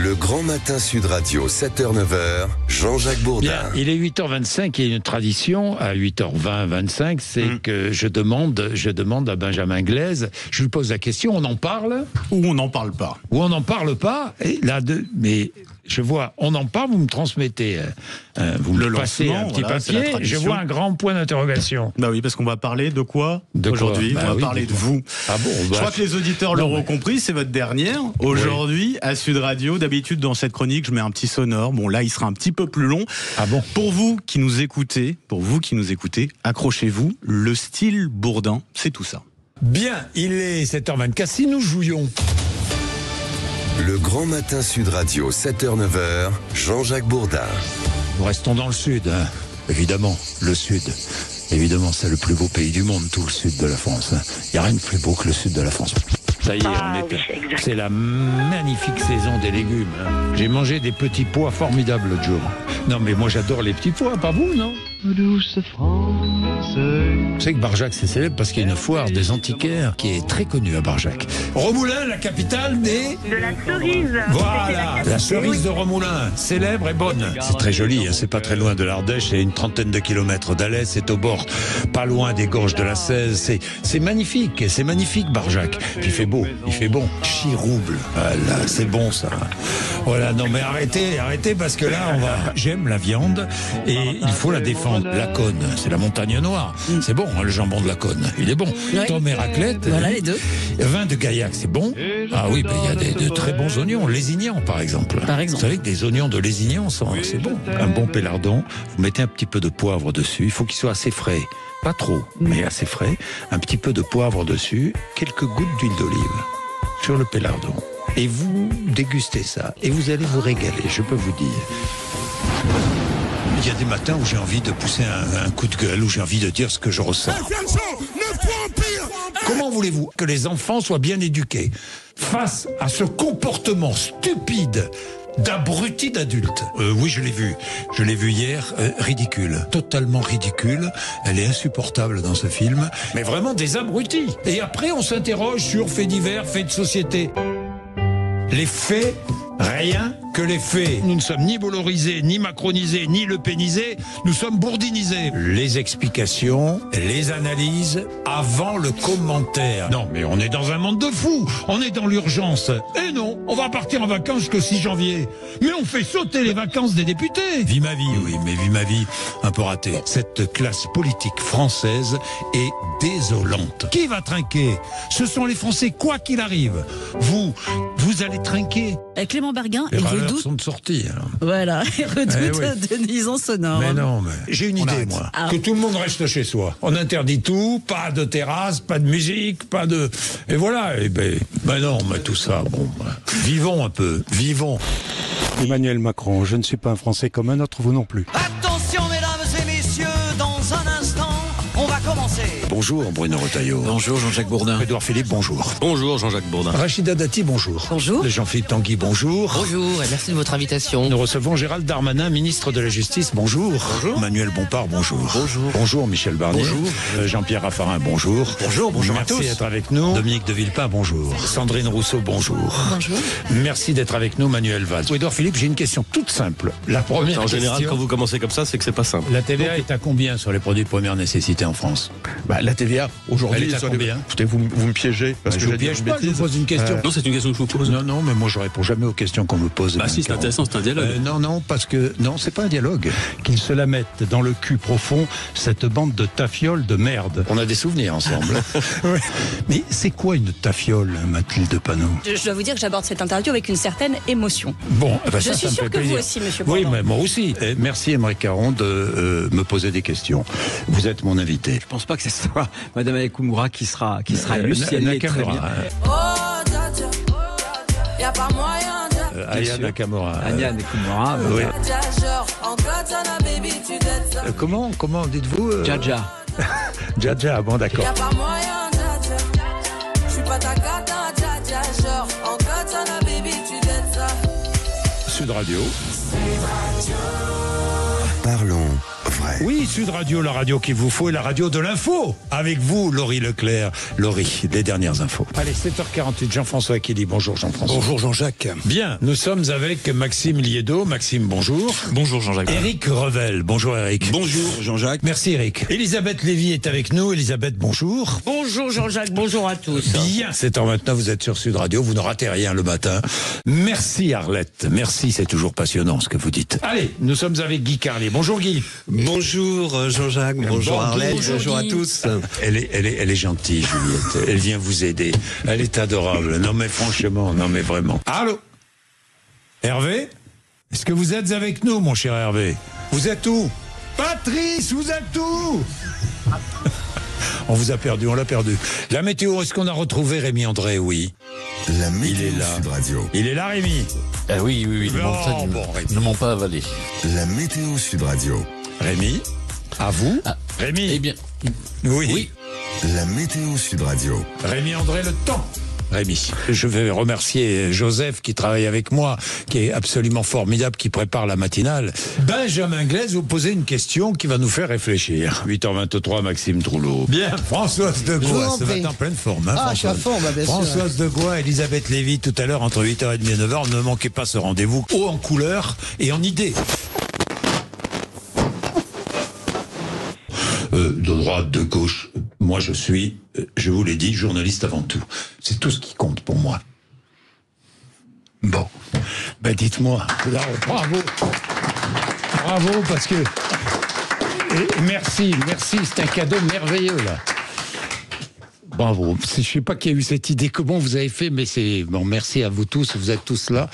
Le grand matin Sud Radio, 7h-9h, Jean-Jacques Bourdin. Bien, il est 8h25, il y a une tradition à 8h20, 25, c'est que je demande à Benjamin Glaise, je lui pose la question, on en parle ? Ou on n'en parle pas. Ou on n'en parle pas ? Et là, mais je vois, on en parle, vous me transmettez, vous me passez un petit papier, je vois un grand point d'interrogation. Bah oui, parce qu'on va parler de quoi aujourd'hui ? Bah on va oui, parler de vous. Ah bon, Je crois que les auditeurs l'auront compris, c'est votre dernière. Aujourd'hui, à Sud Radio, d'habitude dans cette chronique, je mets un petit sonore. Bon, là, il sera un petit peu plus long. Ah bon ? Pour vous qui nous écoutez, accrochez-vous, le style Bourdin, c'est tout ça. Bien, il est 7h24, si nous jouions. Le grand matin Sud Radio, 7h-9h, Jean-Jacques Bourdin. Nous restons dans le Sud, hein. Évidemment, le Sud. Évidemment, c'est le plus beau pays du monde, tout le Sud de la France. Il n'y a rien de plus beau que le Sud de la France. Ça y est, c'est la magnifique saison des légumes. Hein. J'ai mangé des petits pois formidables l'autre jour. Non, mais moi j'adore les petits pois, pas vous, non ? Douce France. Vous savez que Barjac, c'est célèbre parce qu'il y a une foire des antiquaires qui est très connue à Barjac. Romoulin, la capitale de la cerise. Voilà, la cerise de Romoulin, célèbre et bonne. C'est très joli, hein, c'est pas très loin de l'Ardèche, c'est une trentaine de kilomètres d'Alès, c'est au bord, pas loin des gorges de la Cèze. C'est magnifique Barjac. Puis il fait bon. Chirouble, voilà, c'est bon ça. Voilà, non mais arrêtez parce que là j'aime la viande et il faut la défendre. La Cône, c'est la montagne noire. C'est bon, hein, le jambon de la Cône, il est bon. Oui. Tom et raclette. Voilà les deux. Vin de Gaillac, c'est bon. Ah oui, il y a de très bons oignons. Lézignan, par exemple. Vous savez que des oignons de Lézignan, c'est bon. Un bon pélardon, vous mettez un petit peu de poivre dessus. Il faut qu'il soit assez frais. Pas trop, mais assez frais. Un petit peu de poivre dessus, quelques gouttes d'huile d'olive sur le pélardon. Et vous dégustez ça. Et vous allez vous régaler, je peux vous dire. Il y a des matins où j'ai envie de pousser un coup de gueule, où j'ai envie de dire ce que je ressens. Comment voulez-vous que les enfants soient bien éduqués face à ce comportement stupide d'abruti d'adulte? Oui, je l'ai vu hier, ridicule, totalement ridicule. Elle est insupportable dans ce film, mais vraiment des abrutis. Et après, on s'interroge sur faits divers, faits de société. Les faits, rien que les faits. Nous ne sommes ni bollorisés, ni macronisés, ni lepénisés, nous sommes bourdinisés. Les explications, les analyses, avant le commentaire. Non, mais on est dans un monde de fous, on est dans l'urgence. Et non, on va partir en vacances jusqu'au 6 janvier. Mais on fait sauter les vacances des députés. Vie ma vie, oui, mais vie ma vie, un peu ratée. Cette classe politique française est désolante. Qui va trinquer? Ce sont les Français, quoi qu'il arrive. Vous allez trinquer. Clément Berguin, les il valeurs redoute. sont de sortie. Alors. Voilà, il redoute de nuisances sonores. Mais non, mais j'ai une idée, moi. Que tout le monde reste chez soi. On interdit tout, pas de terrasse, pas de musique, pas de... Et voilà, et ben non, mais tout ça, bon, vivons un peu, vivons. Emmanuel Macron, je ne suis pas un Français comme un autre, vous non plus. Attention mesdames et messieurs, dans un instant, on va commencer. Bonjour Bruno Retailleau. Bonjour Jean-Jacques Bourdin. Édouard Philippe, bonjour. Bonjour Jean-Jacques Bourdin. Rachida Dati, bonjour. Bonjour. Jean-Philippe Tanguy, bonjour. Bonjour et merci de votre invitation. Nous recevons Gérald Darmanin, ministre de la Justice, bonjour. Bonjour. Manuel Bompard, bonjour. Bonjour. Bonjour Michel Barnier. Bonjour. Jean-Pierre Raffarin, bonjour. Bonjour à tous. Merci d'être avec nous. Dominique de Villepin, bonjour. Sandrine Rousseau, bonjour. Bonjour. Merci d'être avec nous, Manuel Valls. Édouard Philippe, j'ai une question toute simple. La première En général, question, quand vous commencez comme ça, c'est que c'est pas simple. la TVA est à combien sur les produits de première nécessité en France? La TVA, aujourd'hui, Elle est à combien? Écoutez, vous me piégez. Parce que je vous j'ai dit piège une pas, je vous bêtise. pose une question. Non, c'est une question que je vous pose. Non, mais moi je réponds jamais aux questions qu'on me pose. Bah si, c'est intéressant, c'est un dialogue. Non, parce que non, c'est pas un dialogue. Qu'ils se la mettent dans le cul profond, cette bande de tafioles de merde. On a des souvenirs ensemble. Ouais. Mais c'est quoi une tafiole, Mathilde Panot? Je dois vous dire que j'aborde cette interview avec une certaine émotion. Bon, Je ça suis me sûre fait que plaisir. vous aussi, monsieur Oui, Bourdin. mais moi aussi. Merci Émeric Caron de me poser des questions. Vous êtes mon invité. Je pense pas que ce soit Madame Akoumura qui sera élue, si elle est très bien. Aya Nakamura. Aya Nakamura. Oui. Comment dites-vous Jaja. Jaja, bon d'accord. Sud Radio. Parlons vrai. Oui, Sud Radio, la radio qu'il vous faut et la radio de l'info. Avec vous, Laurie Leclerc. Laurie, les dernières infos. Allez, 7h48, Jean-François Aquili. Bonjour Jean-François. Bonjour Jean-Jacques. Bien, nous sommes avec Maxime Liedo. Maxime, bonjour. Bonjour Jean-Jacques. Éric Revel. Bonjour Éric. Bonjour Jean-Jacques. Merci Éric. Elisabeth Lévy est avec nous. Elisabeth, bonjour. Bonjour Jean-Jacques, bonjour à tous. Bien, 7h29, vous êtes sur Sud Radio, vous ne ratez rien le matin. Merci Arlette, merci, c'est toujours passionnant ce que vous dites. Allez, nous sommes avec Guy Carlier. Bonjour Guy. Bonjour Jean-Jacques, bonjour Arlette, bonjour à Guy. tous. Elle est gentille Juliette, elle vient vous aider, elle est adorable. Non mais franchement, non mais vraiment. Allô Hervé? Est-ce que vous êtes avec nous mon cher Hervé? Vous êtes où? Patrice, vous êtes où? On vous a perdu, on l'a perdu. La météo, est-ce qu'on a retrouvé Rémi André? Oui. La météo Il est là. Sud Radio. Il est là Rémi? Oui, Rémi. ne m'ont pas avalé. La météo Sud Radio. Rémi, à vous. Rémi. Eh bien, Oui. La météo Sud Radio. Rémi André, le temps. Rémi. Je vais remercier Joseph qui travaille avec moi, qui est absolument formidable, qui prépare la matinale. Benjamin Glaise, vous posez une question qui va nous faire réfléchir. 8h23, Maxime Troulot. Bien. Françoise Degois, ce matin pleine forme. Je suis à fond, bien sûr. Françoise Degois, Elisabeth Lévy, tout à l'heure, entre 8h30 et 9h. Ne manquez pas ce rendez-vous, haut en couleur et en idées. De droite, de gauche, moi je suis, je vous l'ai dit, journaliste avant tout. C'est tout ce qui compte pour moi. Bon, ben dites-moi, là, bravo, parce que, merci, c'est un cadeau merveilleux là. Bravo. Je ne sais pas qui a eu cette idée, comment vous avez fait, mais c'est bon. Merci à vous tous. Vous êtes tous là.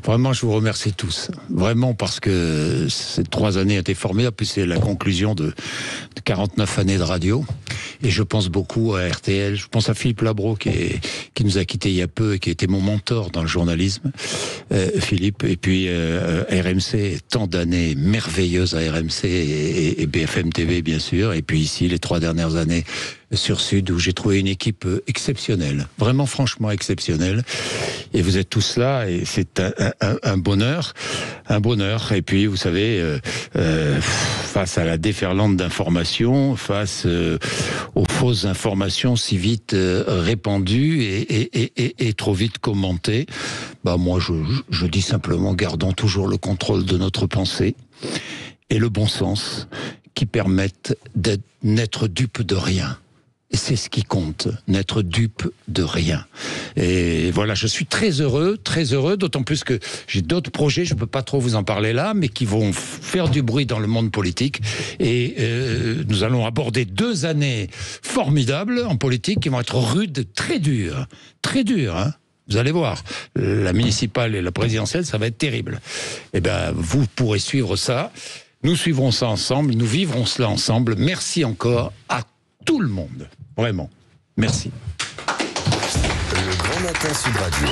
Vraiment, je vous remercie tous. Vraiment, parce que ces 3 années étaient formidables. Puis c'est la conclusion de 49 années de radio. Et je pense beaucoup à RTL. Je pense à Philippe Labro qui nous a quittés il y a peu et qui était mon mentor dans le journalisme. Philippe. Et puis RMC, tant d'années merveilleuses à RMC et BFM TV, bien sûr. Et puis ici, les 3 dernières années sur Sud, où j'ai trouvé une équipe exceptionnelle, vraiment franchement exceptionnelle. Et vous êtes tous là, et c'est un bonheur, Et puis, vous savez, face à la déferlante d'informations, face aux fausses informations si vite répandues et trop vite commentées, bah moi, je dis simplement, gardons toujours le contrôle de notre pensée et le bon sens qui permettent n'être dupe de rien. Et c'est ce qui compte, n'être dupe de rien. Et voilà, je suis très heureux, d'autant plus que j'ai d'autres projets, je ne peux pas trop vous en parler là, mais qui vont faire du bruit dans le monde politique. Et nous allons aborder 2 années formidables en politique qui vont être rudes, très dures, hein. Vous allez voir, la municipale et la présidentielle, ça va être terrible. Eh ben, vous pourrez suivre ça. Nous suivrons ça ensemble, nous vivrons cela ensemble. Merci encore à tout le monde. Vraiment. Merci. Le Grand Matin Sud Radio.